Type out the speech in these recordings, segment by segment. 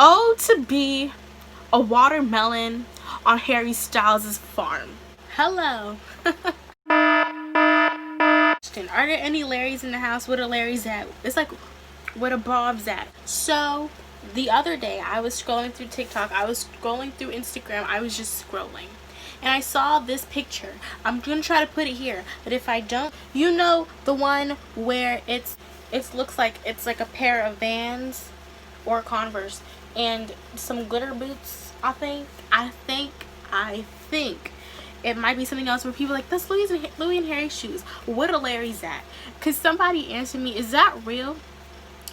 Oh, to be a watermelon on Harry Styles' farm. Hello. Are there any Larrys in the house? What are Larrys at? It's like, what are Bob's at? So, the other day, I was scrolling through TikTok. I was scrolling through Instagram. I was just scrolling. And I saw this picture. I'm going to try to put it here. But if I don't, you know the one where it looks like it's like a pair of Vans or Converse and some glitter boots. I think it might be something else where people are like, that's Louis and Harry's shoes. What are Larry's at? Because somebody answered me, is that real?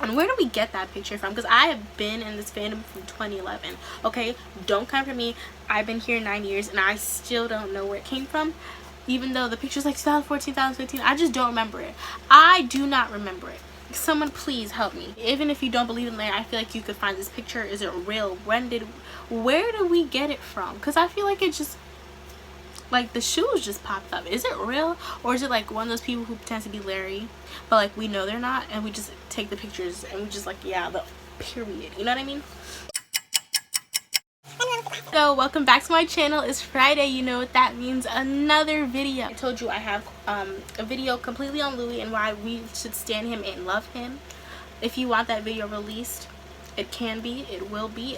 And where do we get that picture from? Because I have been in this fandom from 2011. Okay, don't come for me. I've been here 9 years and I still don't know where it came from. Even though the picture's like 2014, 2015, I just don't remember it. I do not remember it. Someone please help me. Even if you don't believe in Larry, I feel like you could find this picture. Is it real? Where did we get it from? Because I feel like it just, like, the shoes just popped up. Is it real? Or is it like one of those people who pretend to be Larry, but like we know they're not, and we just take the pictures and we just like, yeah, the period. You know what I mean? So welcome back to my channel. It's Friday. You know what that means. Another video. I told you I have a video completely on Louis and why we should stand him and love him. If you want that video released, it can be, it will be.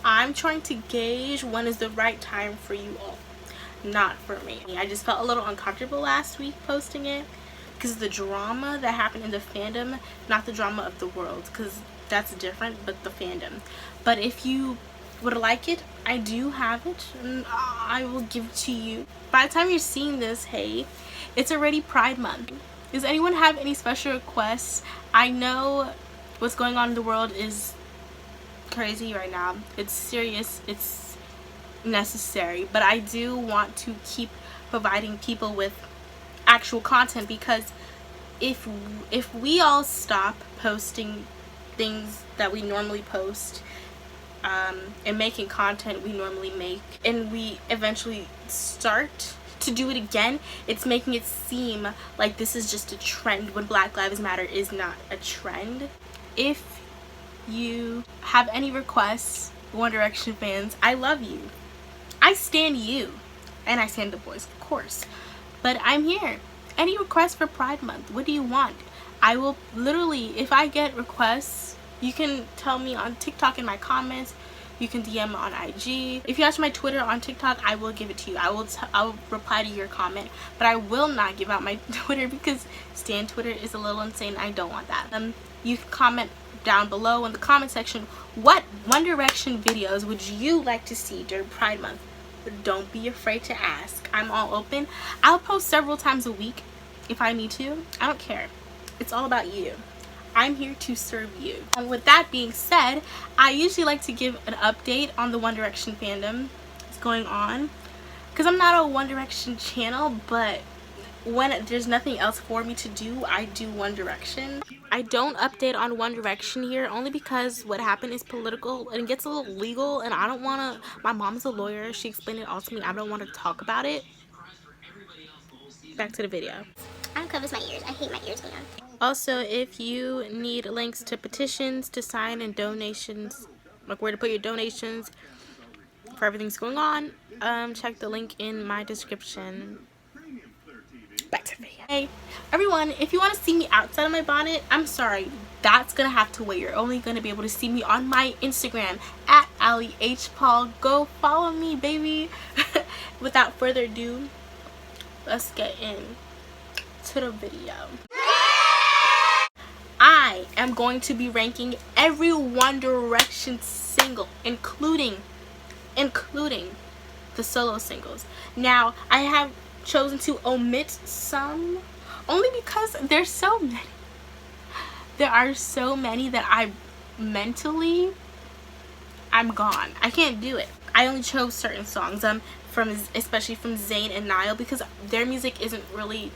I'm trying to gauge when is the right time for you all, not for me. I just felt a little uncomfortable last week posting it because of the drama that happened in the fandom, not the drama of the world, because that's different, but the fandom. But if you would like it, I do have it and I will give it to you. By the time you're seeing this, hey, it's already Pride Month. Does anyone have any special requests? I know what's going on in the world is crazy right now. It's serious, it's necessary, but I do want to keep providing people with actual content, because if we all stop posting things that we normally post and making content we normally make, and we eventually start to do it again, it's making it seem like this is just a trend when Black Lives Matter is not a trend. If you have any requests, One Direction fans, I love you. I stand you. And I stand the boys, of course. But I'm here. Any requests for Pride Month? What do you want? I will literally, if I get requests, you can tell me on TikTok in my comments. You can DM on IG. If you ask my Twitter on TikTok, I will give it to you. I will reply to your comment, but I will not give out my Twitter because Stan Twitter is a little insane. I don't want that. You can comment down below in the comment section, what One Direction videos would you like to see during Pride Month? Don't be afraid to ask. I'm all open. I'll post several times a week if I need to. I don't care. It's all about you. I'm here to serve you. And with that being said, I usually like to give an update on the One Direction fandom that's going on, because I'm not a One Direction channel, but when there's nothing else for me to do, I do One Direction. I don't update on One Direction here only because what happened is political and it gets a little legal, and I don't want to. My mom's a lawyer. She explained it all to me. I don't want to talk about it. Back to the video. I don't covers my ears. I hate my ears being on. Also, if you need links to petitions to sign and donations, like where to put your donations for everything's going on, check the link in my description. Back to the video. Hey everyone, if you want to see me outside of my bonnet, I'm sorry, that's gonna have to wait. You're only gonna be able to see me on my Instagram at ALLISON. Go follow me, baby. Without further ado, let's get in to the video. I am going to be ranking every One Direction single, including the solo singles. Now, I have chosen to omit some only because there's so many. There are so many that I'm gone. I can't do it. I only chose certain songs especially from Zayn and Niall, because their music isn't really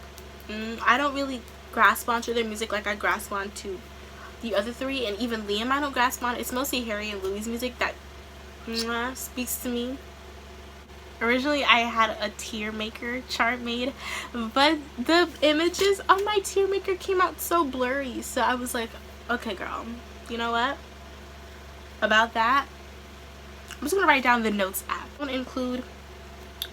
I don't really grasp onto their music like I grasp onto the other three, and even Liam I don't grasp on. It's mostly Harry and Louis' music that speaks to me. Originally I had a tier maker chart made, but the images on my tier maker came out so blurry, so I was like, okay girl, you know what, about that, I'm just gonna write down the notes app. I'm gonna include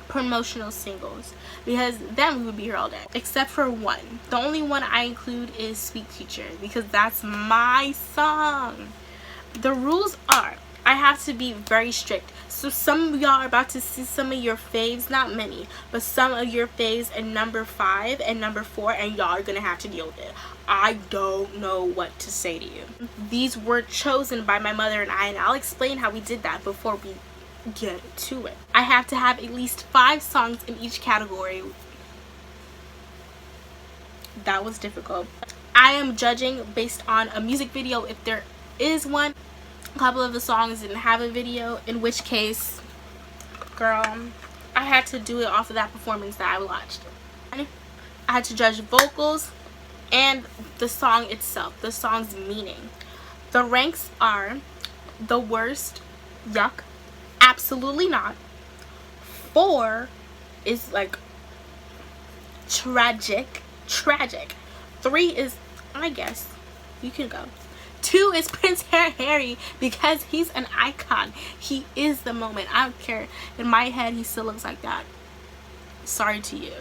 promotional singles because then we would be here all day, except for one. The only one I include is Sweet Teacher because that's my song. The rules are I have to be very strict. So some of y'all are about to see some of your faves, not many, but some of your faves in number 5 and number 4, and y'all are gonna have to deal with it. I don't know what to say to you. These were chosen by my mother and I'll explain how we did that before we get to it. I have to have at least 5 songs in each category. That was difficult. I am judging based on a music video if there is one. A couple of the songs didn't have a video, in which case, girl, I had to do it off of that performance that I watched. I had to judge vocals and the song itself, the song's meaning. The ranks are the worst, yuck, absolutely not. 4 is like tragic. 3 is, I guess, you can go. 2 is Prince Harry because he's an icon. He is the moment. I don't care. In my head, he still looks like that. Sorry to you.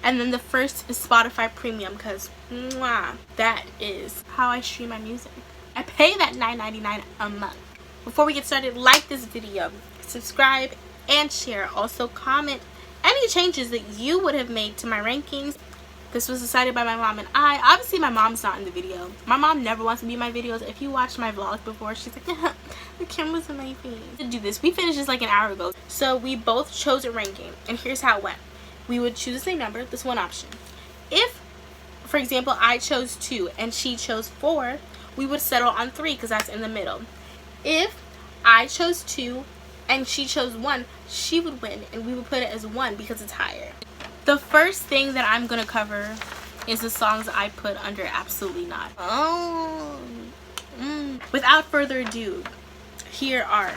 And then the first is Spotify Premium because that is how I stream my music. I pay that $9.99 a month. Before we get started, like this video, subscribe, and share. Also comment any changes that you would have made to my rankings. This was decided by my mom and I. Obviously, my mom's not in the video. My mom never wants to be in my videos. If you watched my vlog before, she's like, the camera's in my face. To do this, we finished this like an hour ago. So we both chose a ranking, and here's how it went. We would choose the same number. This one option. If, for example, I chose 2 and she chose 4, we would settle on 3 because that's in the middle. If I chose 2 and she chose 1, she would win, and we would put it as 1 because it's higher. The first thing that I'm gonna cover is the songs I put under Absolutely Not. Without further ado, here are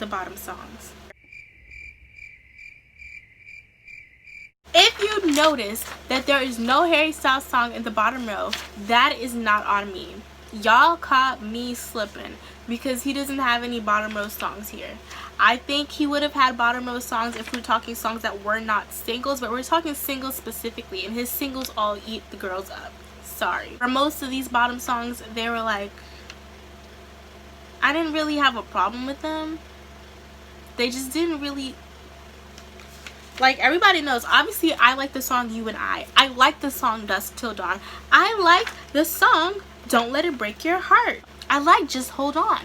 the bottom songs. If you notice that there is no Harry Styles song in the bottom row, that is not on me. Y'all caught me slipping because he doesn't have any bottom row songs here. I think he would have had bottom row songs if we were talking songs that were not singles, but we're talking singles specifically, and his singles all eat the girls up. Sorry. For most of these bottom songs, they were like, I didn't really have a problem with them. They just didn't really, like, everybody knows, obviously I like the song You and I like the song Dusk Till Dawn. I like the song Don't Let It Break Your Heart. I like Just Hold On.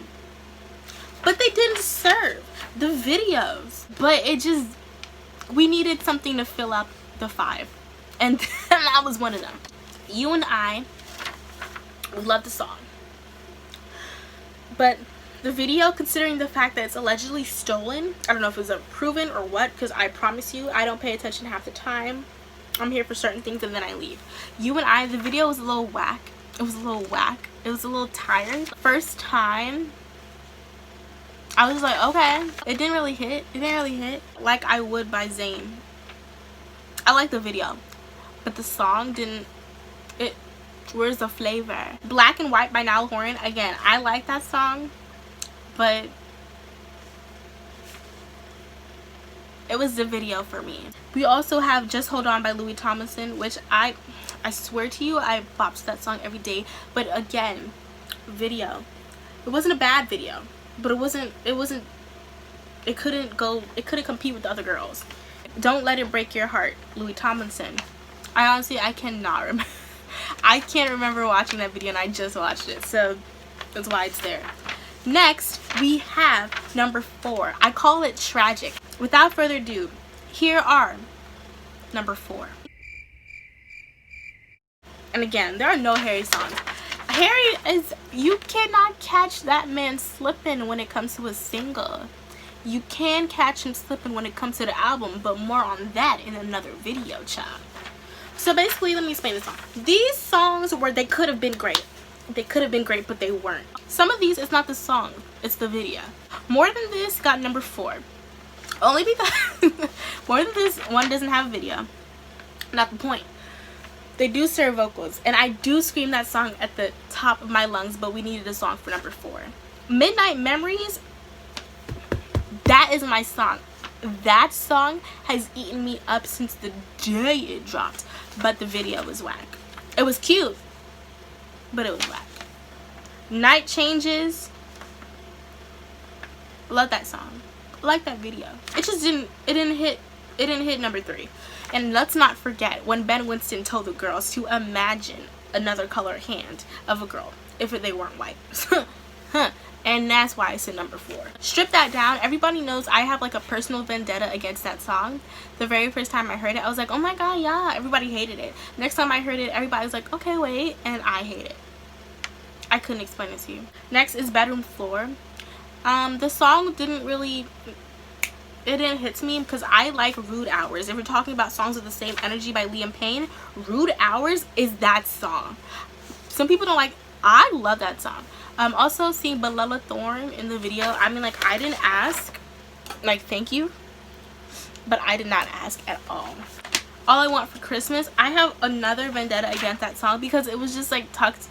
But they didn't serve the videos. But it just, we needed something to fill up the 5. And that was one of them. You and I love the song. But the video, considering the fact that it's allegedly stolen, I don't know if it was proven or what, because I promise you, I don't pay attention half the time. I'm here for certain things and then I leave. You and I, the video was a little whack. It was a little whack. It was a little tired. First time, I was like, okay. It didn't really hit. It didn't really hit like I would by Zayn. I like the video, but the song didn't. Where's the flavor? Black and White by Niall Horan. Again, I like that song, but it was the video for me. We also have Just Hold On by Louis Tomlinson, which I swear to you, I bop to that song every day. But again, video. It wasn't a bad video, but it couldn't compete with the other girls. Don't Let It Break Your Heart, Louis Tomlinson. I cannot remember. I can't remember watching that video, and I just watched it, so that's why it's there. Next, we have number 4. I call it Tragic. Without further ado, here are number 4. And again, there are no Harry songs. Harry is, you cannot catch that man slipping when it comes to a single. You can catch him slipping when it comes to the album, but more on that in another video, child. So basically, let me explain this song. These songs they could have been great. They could have been great, but they weren't. Some of these, it's not the song, it's the video. More Than This got number 4. Only because More Than This one doesn't have a video. Not the point. They do serve vocals, and I do scream that song at the top of my lungs, but we needed a song for number 4. Midnight Memories, that is my song. That song has eaten me up since the day it dropped. But the video was whack. It was cute, but it was whack. Night Changes, love that song. Like that video. It just didn't hit number 3. And let's not forget when Ben Winston told the girls to imagine another color hand of a girl if they weren't white. Huh. And that's why it's in number 4. Strip That Down, everybody knows I have like a personal vendetta against that song. The very first time I heard it, I was like, oh my god, yeah. Everybody hated it. Next time I heard it, everybody was like, okay, wait. And I hate it. I couldn't explain it to you. Next is Bedroom Floor. The song didn't hit me because I like Rude Hours. If we're talking about songs with the same energy by Liam Payne, Rude Hours is that song. Some people don't like. I love that song. Also seeing Belela Thorne in the video. I mean, like, I didn't ask. Like, thank you, but I did not ask at all. All I Want for Christmas, I have another vendetta against that song because it was just like tucked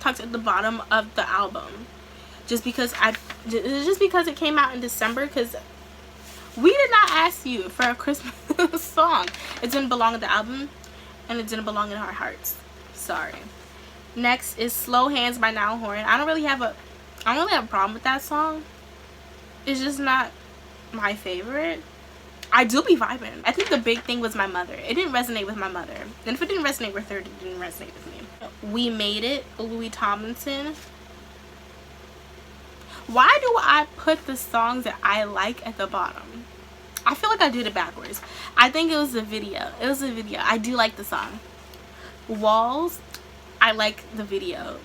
at the bottom of the album. Just because it came out in December, because we did not ask you for a Christmas song. It didn't belong in the album, and it didn't belong in our hearts. Sorry. Next is Slow Hands by Niall Horan. I don't really have a problem with that song. It's just not my favorite. I do be vibing. I think the big thing was my mother. It didn't resonate with my mother. And if it didn't resonate with her, it didn't resonate with me. We Made It, Louis Tomlinson. Why do I put the songs that I like at the bottom? I feel like I did it backwards. I think it was the video. It was the video. I do like the song. Walls, I like the video.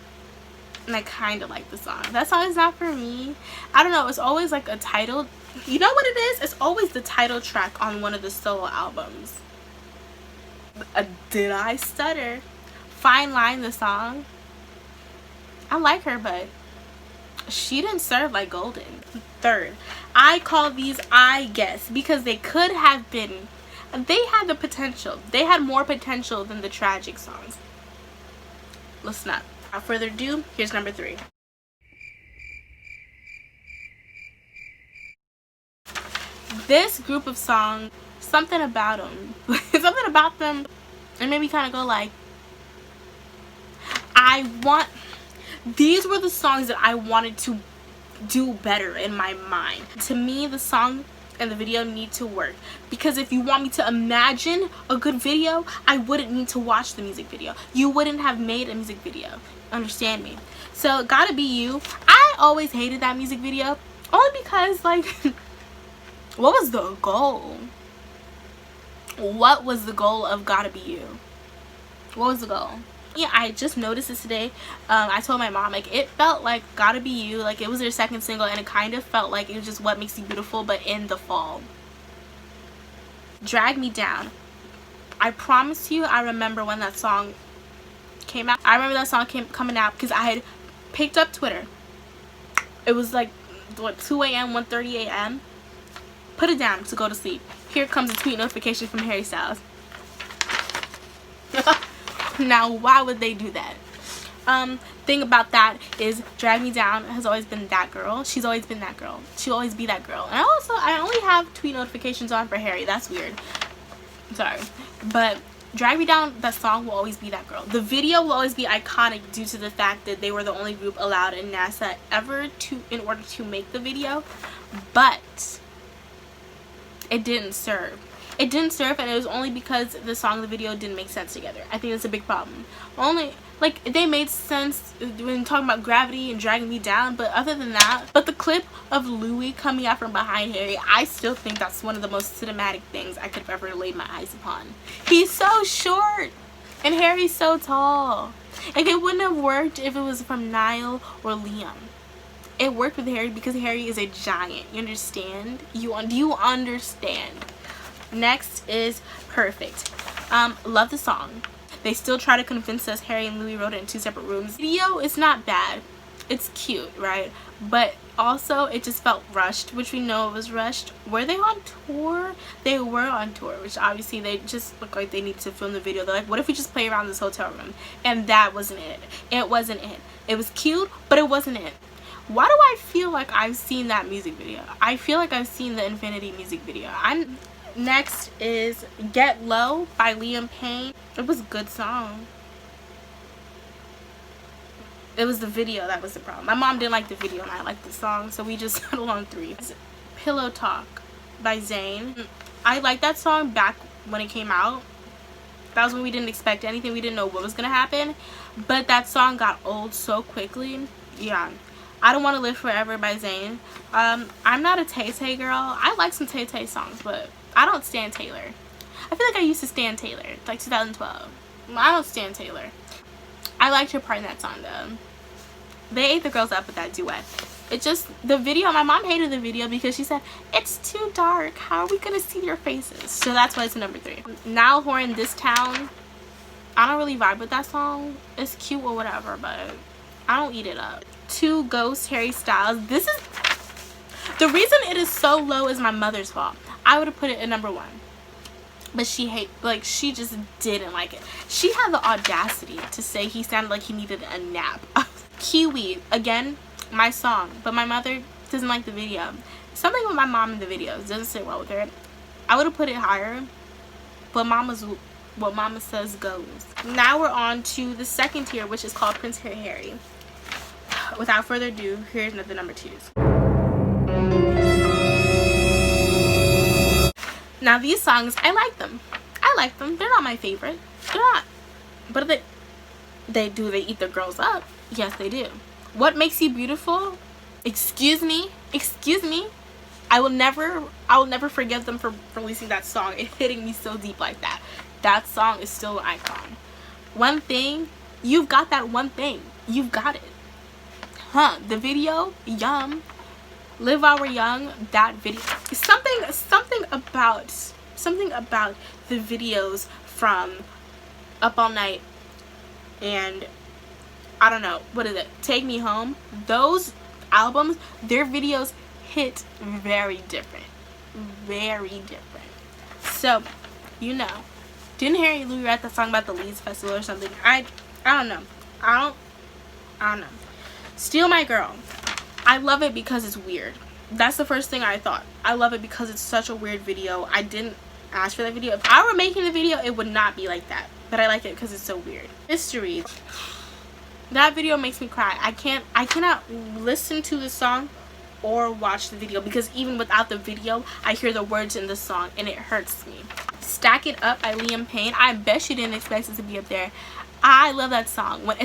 And I kind of like the song. That song is not for me. I don't know. It's always like a title. You know what it is? It's always the title track on one of the solo albums. Did I stutter? Fine Line, the song. I like her, but she didn't serve like golden. Third, I call these I Guess because they could have been. They had the potential. They had more potential than the tragic songs. Listen up. Without further ado, here's number 3. This group of songs, something about them, and maybe kind of go like, these were the songs that I wanted to do better in my mind. To me, the song and the video need to work, because if you want me to imagine a good video, I wouldn't need to watch the music video. You wouldn't have made a music video. Understand me? So Gotta Be You, I always hated that music video only because, like, what was the goal? What was the goal of Gotta Be You? What was the goal? Yeah, I just noticed this today. I told my mom, like, it felt like Gotta Be You, like it was their second single, and it kind of felt like it was just What Makes You Beautiful, but in the fall. Drag Me Down. I promise you, I remember when that song came out. I remember that song coming out because I had picked up Twitter. It was like, what, 2 a.m., 1:30 a.m. Put it down to go to sleep. Here comes a tweet notification from Harry Styles. Now, why would they do that? Thing about that is Drag Me Down has always been that girl. She's always been that girl. She'll always be that girl. And I only have tweet notifications on for Harry. That's weird. Sorry. But Drag Me Down, that song will always be that girl. The video will always be iconic due to the fact that they were the only group allowed in NASA ever in order to make the video. But it didn't serve. It didn't serve, and it was only because the song and the video didn't make sense together. I think that's a big problem. Only, like, they made sense when talking about Gravity and Dragging Me Down, but other than that, but the clip of Louis coming out from behind Harry, I still think that's one of the most cinematic things I could have ever laid my eyes upon. He's so short, and Harry's so tall. Like, it wouldn't have worked if it was from Niall or Liam. It worked with Harry because Harry is a giant. You understand? Do you understand? Next is Perfect. Love the song. They still try to convince us Harry and Louis wrote it in 2 separate rooms. The video is not bad. It's cute, right? But also it just felt rushed, which we know it was rushed. Were they on tour? They were on tour, which obviously they just look like they need to film the video. They're like, what if we just play around this hotel room? And that wasn't it. It wasn't it. It was cute, but it wasn't it. Why do I feel like I've seen that music video? I feel like I've seen the Infinity music video. Next is Get Low by Liam Payne. It was a good song. It was the video that was the problem. My mom didn't like the video and I liked the song, so we just settled on 3. Pillow Talk by Zayn. I liked that song back when it came out. That was when we didn't expect anything. We didn't know what was gonna happen, but that song got old so quickly. Yeah. I Don't Want to Live Forever by Zayn. I'm not a Tay Tay girl. I like some Tay Tay songs, but I don't stan Taylor. I feel like I used to stan Taylor, like 2012. I don't stan Taylor. I liked her part in that song though. They ate the girls up with that duet. It just, the video, my mom hated the video because she said, it's too dark. How are we gonna see your faces? So that's why it's number 3. Niall Horan, This Town. I don't really vibe with that song. It's cute or whatever, but I don't eat it up. 2 Ghost, Harry Styles. This is, the reason it is so low is my mother's fault. I would have put it at number 1. But she just didn't like it. She had the audacity to say he sounded like he needed a nap. Kiwi, again, my song, but my mother doesn't like the video. Something with my mom in the videos doesn't sit well with her. I would have put it higher, but what mama says goes. Now we're on to the second tier, which is called Prince Harry. Without further ado, here's the number 2s. Now these songs, I like them. They're not my favorite. They're not. But they eat the girls up? Yes, they do. What Makes You Beautiful? Excuse me. I will never forgive them for releasing that song. It hitting me so deep like that. That song is still an icon. One Thing, you've got that one thing. You've got it. The video, yum. Live While We're Young, that video. Something about the videos from Up All Night and I don't know, what is it? Take Me Home. Those albums, their videos hit very different. Very different. So, you know. Didn't Harry Louis write the song about the Leeds Festival or something? I don't know. I don't know. Steal My Girl. I love it because it's weird. That's the first thing I thought. I love it because it's such a weird video. I didn't ask for that video. If I were making the video, it would not be like that. But I like it because it's so weird. History. That video makes me cry. I cannot listen to the song or watch the video because even without the video, I hear the words in the song and it hurts me. Stack It Up by Liam Payne. I bet you didn't expect it to be up there. I love that song. When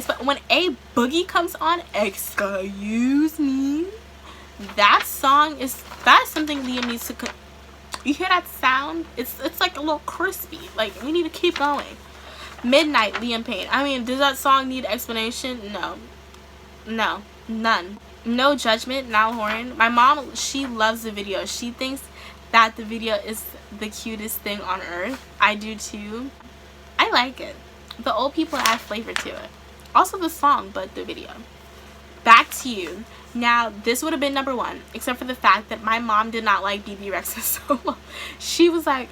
A Boogie comes on, excuse me, that's something Liam needs to. You hear that sound? It's like a little crispy. Like, we need to keep going. Midnight, Liam Payne. I mean, does that song need explanation? No, none. No Judgment, Niall Horan. My mom, she loves the video. She thinks that the video is the cutest thing on earth. I do too. I like it. The old people add flavor to it. Also the song, but the video. Back to You. Now, this would have been number 1, except for the fact that my mom did not like BB Rexha's solo. She was like,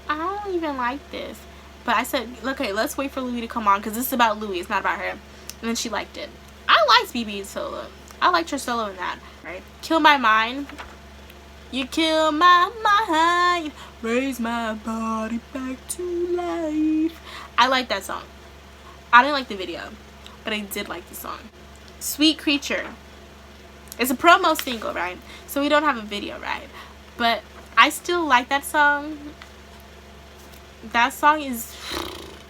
I don't even like this. But I said, okay, let's wait for Louis to come on because this is about Louis, it's not about her. And then she liked it. I liked BB's solo. I liked her solo in that. Right? Kill My Mind. You kill my mind, raise my body back to life. I like that song. I didn't like the video, but I did like the song. Sweet Creature. It's a promo single, right? So we don't have a video, right? But I still like that song. That song is,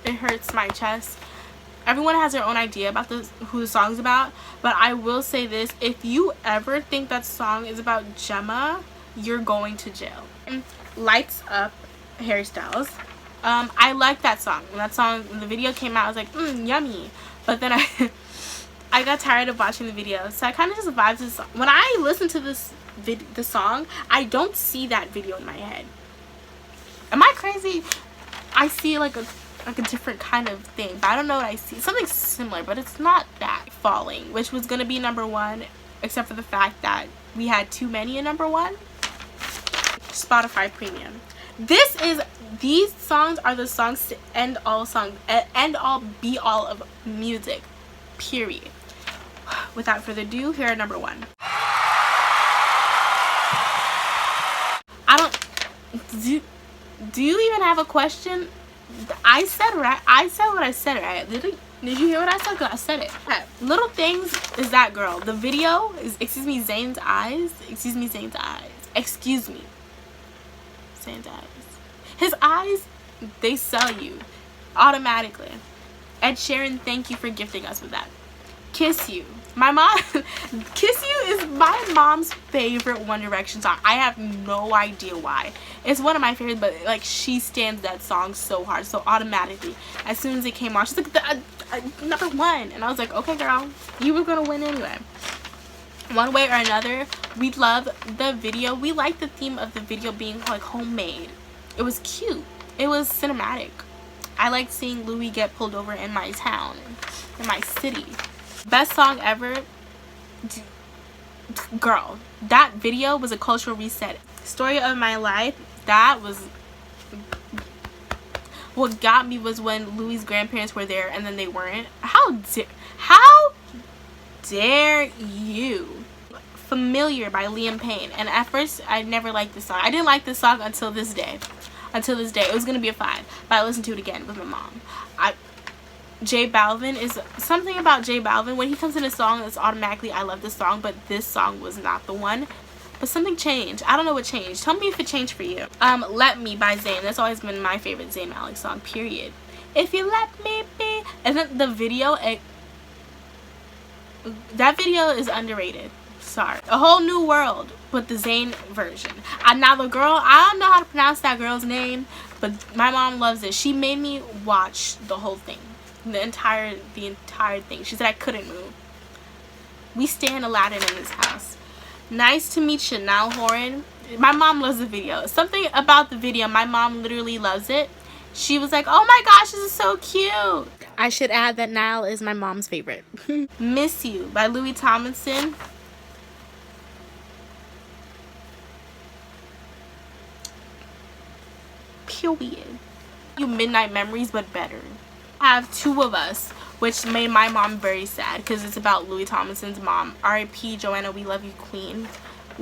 it hurts my chest. Everyone has their own idea about who the song's about, but I will say this: if you ever think that song is about Gemma, you're going to jail. Lights Up, Harry Styles. I like that song. When the video came out, I was like, yummy. But then I got tired of watching the video, so I kind of just vibed to the song. When I listen to the song, I don't see that video in my head. Am I crazy? I see like a different kind of thing, but I don't know what I see. Something similar, but it's not that. Falling, which was gonna be number 1, except for the fact that we had too many in number 1. Spotify Premium. These songs are the songs to end all be all of music. Period. Without further ado, here are number 1. Do you even have a question? I said right. I said what I said, right? Did you hear what I said? 'Cause I said it. Okay. Little Things is that girl. The video is, excuse me, Zayn's eyes. Excuse me, Zayn's eyes. Excuse me, Zayn's eyes. His eyes, they sell you automatically. Ed Sheeran, thank you for gifting us with that. Kiss You. My mom, Kiss You is my mom's favorite One Direction song. I have no idea why. It's one of my favorites, but like she stands that song so hard. So automatically, as soon as it came on, she's like, number one. And I was like, okay girl, you were gonna win anyway. One way or another, we love the video. We like the theme of the video being like homemade. It was cute. It was cinematic. I liked seeing Louis get pulled over in my town, in my city. Best song ever. Girl, that video was a cultural reset. Story of my life, that was what got me. Was when Louis' grandparents were there and then they weren't. How dare you. Familiar by Liam Payne. And at first I never liked this song. I didn't like this song until this day. It was gonna be a 5, but I listened to it again with my mom. J Balvin is something about J Balvin. When he comes in a song, it's automatically I love this song, but this song was not the one. But something changed. I don't know what changed. Tell me if it changed for you. Let Me by Zayn. That's always been my favorite Zayn Malik song, period. If you let me be. And then the video, that video is underrated. Sorry. A Whole New World with the Zayn version. Now the girl, I don't know how to pronounce that girl's name, but my mom loves it. She made me watch the whole thing. The entire thing. She said I couldn't move. We stand Aladdin in this house. Nice to Meet You, Niall Horan. My mom loves the video. Something about the video, my mom literally loves it. She was like, oh my gosh, this is so cute. I should add that Niall is my mom's favorite. Miss You by Louis Tomlinson. Period. You Midnight Memories, but better. I have Two of Us, which made my mom very sad because it's about Louis Tomlinson's mom. R.I.P. Joanna, we love you, queen.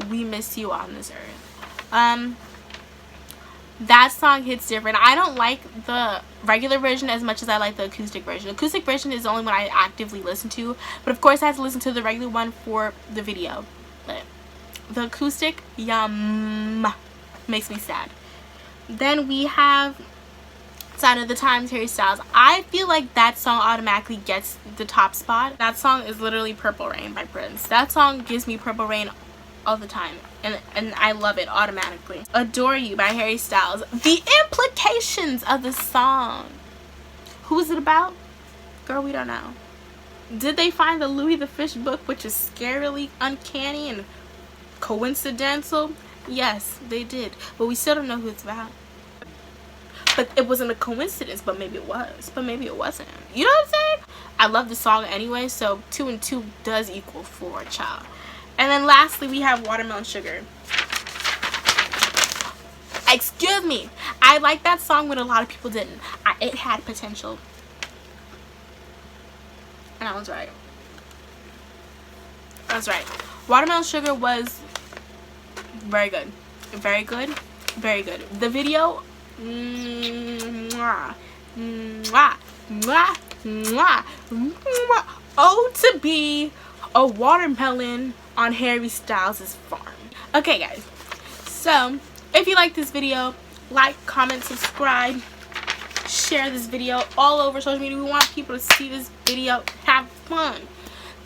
We miss you on this earth. That song hits different. I don't like the regular version as much as I like the acoustic version. The acoustic version is the only one I actively listen to, but of course I have to listen to the regular one for the video. But the acoustic, yum, makes me sad. Then we have Sign of the Times, Harry Styles. I feel like that song automatically gets the top spot. That song is literally Purple Rain by Prince. That song gives me Purple Rain all the time, and I love it automatically. Adore You by Harry Styles. The implications of the song. Who is it about? Girl, we don't know. Did they find the Louis the Fish book, which is scarily uncanny and coincidental? Yes, they did, but we still don't know who it's about. But it wasn't a coincidence, but maybe it was, but maybe it wasn't. You know what I'm saying? I love the song anyway, so 2 and 2 does equal 4, child. And then lastly, we have Watermelon Sugar. Excuse me. I like that song when a lot of people didn't. It had potential. And I was right. I was right. Watermelon Sugar was very good. Very good. Very good. The video, mwah, mwah, mwah, mwah, mwah. Oh, to be a watermelon on Harry Styles' farm. Okay guys, so if you like this video, like, comment, subscribe, share this video all over social media. We want people to see this video, have fun.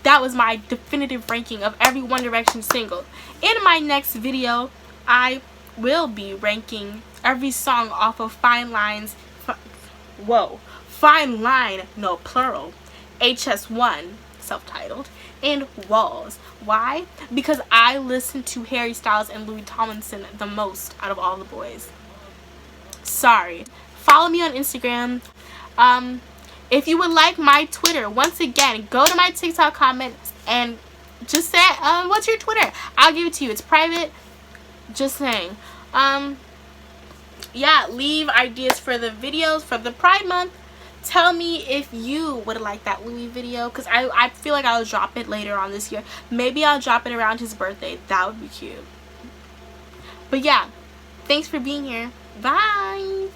That was my definitive ranking of every One Direction single. In my next video, I will be ranking every song off of Fine Line's, Fine Line, no plural, HS1, self-titled, and Walls. Why? Because I listen to Harry Styles and Louis Tomlinson the most out of all the boys. Sorry. Follow me on Instagram. If you would like my Twitter, once again, go to my TikTok comments and just say, what's your Twitter? I'll give it to you. It's private. Just saying. Yeah, leave ideas for the videos for the Pride Month. Tell me if you would like that Louis video, because I feel like I'll drop it later on this year. Maybe I'll drop it around his birthday. That would be cute. But yeah, Thanks for being here. Bye.